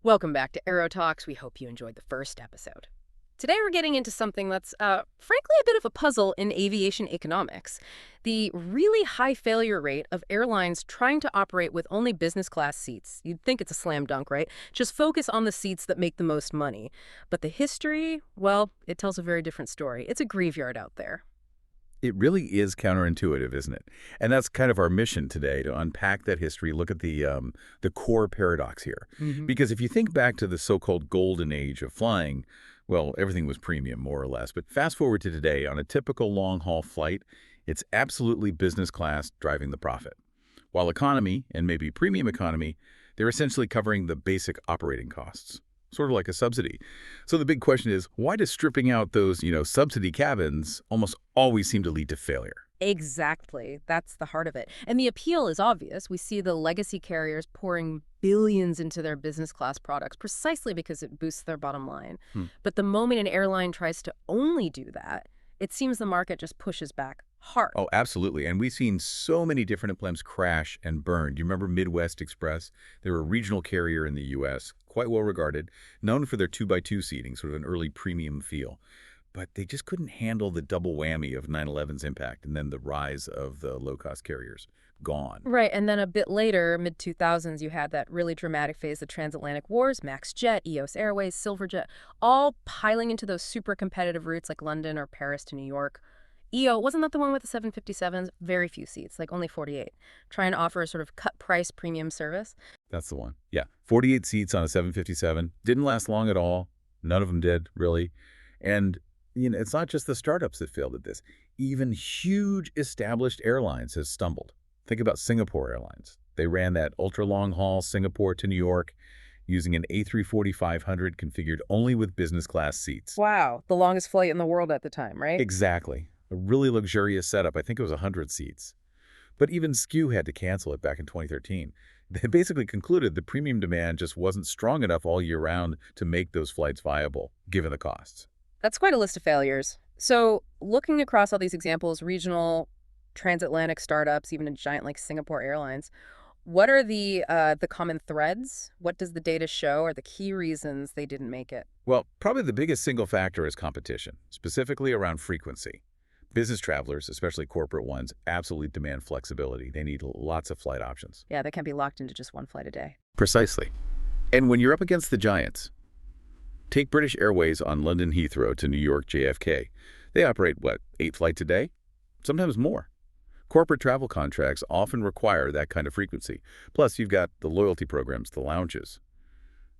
Welcome back to Aero Talks. We hope you enjoyed the first episode. Today we're getting into something that's, frankly, a bit of a puzzle in aviation economics. The really high failure rate of airlines trying to operate with only business class seats. You'd think it's a slam dunk, right? Just focus on the seats that make the most money. But the history, well, it tells a very different story. It's a graveyard out there. It really is counterintuitive, isn't it? And that's kind of our mission today, to unpack that history, look at the core paradox here. Because if you think back to the so-called golden age of flying, well, everything was premium, more or less. But fast forward to today, on a typical long-haul flight, it's absolutely business class driving the profit. While economy, and maybe premium economy, they're essentially covering the basic operating costs. Sort of like a subsidy. So the big question is, why does stripping out those, subsidy cabins almost always seem to lead to failure? Exactly. That's the heart of it. And the appeal is obvious. We see the legacy carriers pouring billions into their business class products precisely because it boosts their bottom line. But the moment an airline tries to only do that, it seems the market just pushes back hard. Oh, absolutely. And we've seen so many different planes crash and burn. Do you remember Midwest Express? They were a regional carrier in the U.S., quite well regarded, known for their 2x2 seating, sort of an early premium feel. But they just couldn't handle the double whammy of 9/11's impact and then the rise of the low-cost carriers. Gone. Right, and then a bit later, mid-2000s, you had that really dramatic phase of transatlantic wars, MAXjet, EOS Airways, SilverJet, all piling into those super competitive routes like London or Paris to New York. EO, wasn't that the one with the 757s? Very few seats, like only 48. Try and offer a sort of cut-price premium service. That's the one. Yeah. 48 seats on a 757. Didn't last long at all. None of them did, really. And, it's not just the startups that failed at this. Even huge established airlines have stumbled. Think about Singapore Airlines. They ran that ultra-long haul Singapore to New York using an A340-500 configured only with business class seats. Wow, the longest flight in the world at the time, right? Exactly. A really luxurious setup. I think it was 100 seats. But even SKU had to cancel it back in 2013. They basically concluded the premium demand just wasn't strong enough all year round to make those flights viable, given the costs. That's quite a list of failures. So looking across all these examples, regional, transatlantic startups, even a giant like Singapore Airlines, what are the common threads? What does the data show are the key reasons they didn't make it? Well, probably the biggest single factor is competition, specifically around frequency. Business travelers, especially corporate ones, absolutely demand flexibility. They need lots of flight options. Yeah, they can't be locked into just one flight a day. Precisely. And when you're up against the giants, take British Airways on London Heathrow to New York JFK. They operate, 8 flights a day? Sometimes more. Corporate travel contracts often require that kind of frequency. Plus, you've got the loyalty programs, the lounges.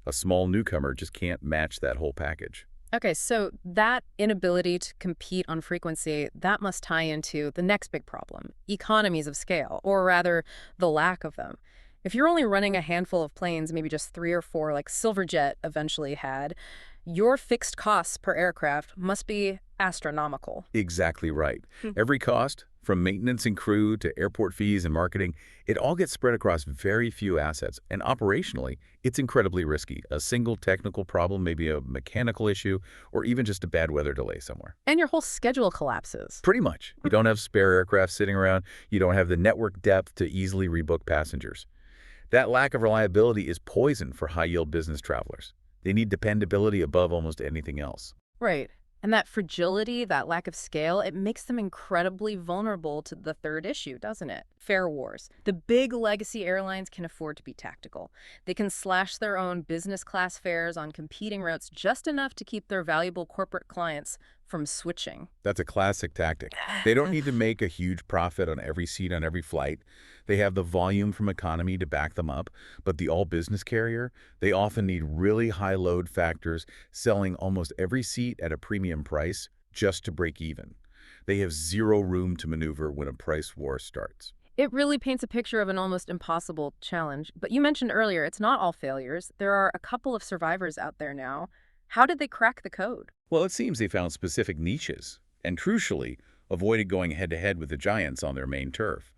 A small newcomer just can't match that whole package. Okay, so that inability to compete on frequency, that must tie into the next big problem, economies of scale, or rather, the lack of them. If you're only running a handful of planes, maybe just 3 or 4, like SilverJet eventually had, your fixed costs per aircraft must be astronomical. Exactly right. Every cost, from maintenance and crew to airport fees and marketing, it all gets spread across very few assets. And operationally, it's incredibly risky. A single technical problem, maybe a mechanical issue, or even just a bad weather delay somewhere. And your whole schedule collapses. Pretty much. You don't have spare aircraft sitting around. You don't have the network depth to easily rebook passengers. That lack of reliability is poison for high-yield business travelers. They need dependability above almost anything else. Right. And that fragility, that lack of scale, it makes them incredibly vulnerable to the third issue, doesn't it? Fare wars. The big legacy airlines can afford to be tactical. They can slash their own business class fares on competing routes just enough to keep their valuable corporate clients from switching. That's a classic tactic. They don't need to make a huge profit on every seat on every flight. They have the volume from economy to back them up. But the all-business carrier, they often need really high load factors, selling almost every seat at a premium price just to break even. They have zero room to maneuver when a price war starts. It really paints a picture of an almost impossible challenge. But you mentioned earlier, it's not all failures. There are a couple of survivors out there now. How did they crack the code? Well, it seems they found specific niches and, crucially, avoided going head-to-head with the giants on their main turf.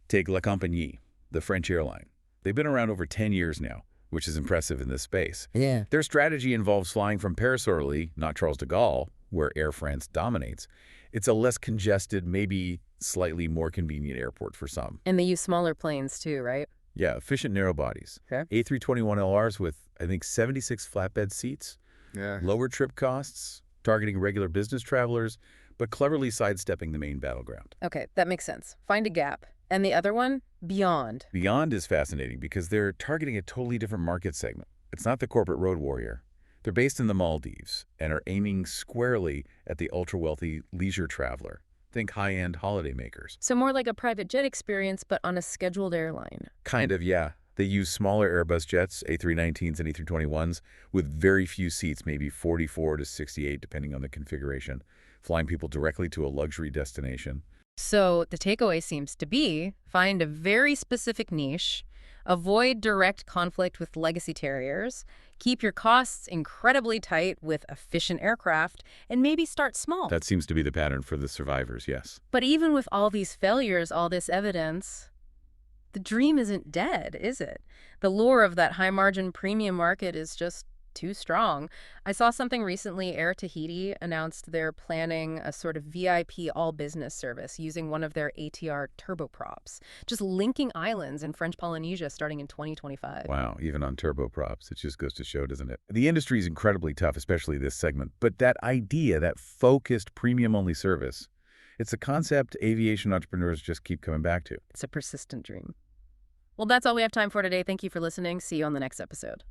Take La Compagnie, the French airline. They've been around over 10 years now, which is impressive in this space. Yeah. Their strategy involves flying from Paris-Orly, not Charles de Gaulle, where Air France dominates. It's a less congested, maybe slightly more convenient airport for some. And they use smaller planes too, right? Yeah, efficient narrow bodies. Okay. A321LRs with I think 76 flatbed seats, Yeah. lower trip costs, targeting regular business travelers, but cleverly sidestepping the main battleground. Okay, that makes sense. Find a gap. And the other one? BeOnd. BeOnd is fascinating because they're targeting a totally different market segment. It's not the corporate road warrior. They're based in the Maldives and are aiming squarely at the ultra-wealthy leisure traveler. Think high-end holidaymakers. So more like a private jet experience, but on a scheduled airline. Kind of, yeah. They use smaller Airbus jets, A319s and A321s, with very few seats, maybe 44 to 68, depending on the configuration, flying people directly to a luxury destination. So the takeaway seems to be find a very specific niche, avoid direct conflict with legacy carriers, keep your costs incredibly tight with efficient aircraft, and maybe start small. That seems to be the pattern for the survivors, yes. But even with all these failures, all this evidence, the dream isn't dead, is it? The lure of that high-margin premium market is just too strong. I saw something recently. Air Tahiti announced they're planning a sort of VIP all-business service using one of their ATR turboprops, just linking islands in French Polynesia starting in 2025. Wow, even on turboprops. It just goes to show, doesn't it? The industry is incredibly tough, especially this segment. But that idea, that focused premium-only service, it's a concept aviation entrepreneurs just keep coming back to. It's a persistent dream. Well, that's all we have time for today. Thank you for listening. See you on the next episode.